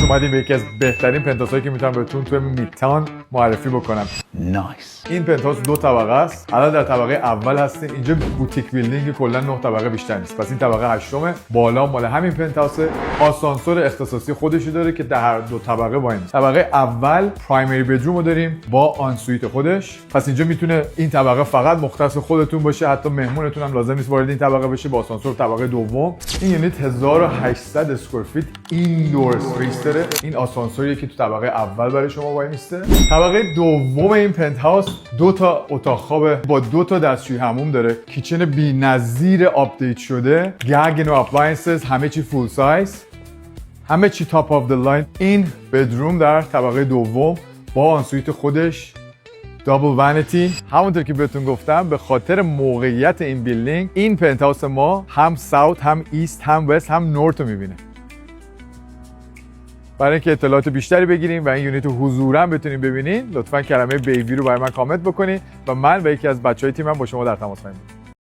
اومدیم به یکی از بهترین پنتهاوس هایی که میتونم بهتون توی میدتاون معرفی بکنم. نایس. این پنتهاوس 2 طبقه است. الان در طبقه اول هستیم. اینجا بوتیک بیلدینگ کلا 9 طبقه بیشتر نیست. پس این طبقه 8م. بالا مال همین پنتهاوس. آسانسور اختصاصی خودشو داره که در هر 2 طبقه با این. طبقه اول پرایمری بدروم رو داریم با آن سویت خودش. پس اینجا میتونه این طبقه فقط مختص خودتون باشه، حتی مهمونتون هم لازم نیست وارد این طبقه بشه. با آسانسور طبقه دوم. این یونیت 1800 اسکوئر فیت ایندور اسپیس داره. این آسانسوریه که تو طبقه اول برای شما وای میسته. طبقه دوم این پنتهاوس 2 تا اتاق خواب با 2 تا دستشویی حموم داره. کیچن بی‌نظیر آپدیت شده. گگ و اپلاینسز، همه چی فول سایز. همه چی تاپ آف د لاین. این بدروم در طبقه دوم با آنسویت خودش، دابل وانیتی. همونطور که بهتون گفتم به خاطر موقعیت این بیلدینگ، این پنتهاوس ما هم ساوت، هم ایست، هم وست، هم نورت رو میبینه. برای اینکه اطلاعات بیشتری بگیریم و این یونیت رو حضوراً بتونیم ببینین، لطفاً کلمه بیبی رو برای من کامنت بکنین و من و یکی از بچهای تیمم با شما در تماس خواهیم بود.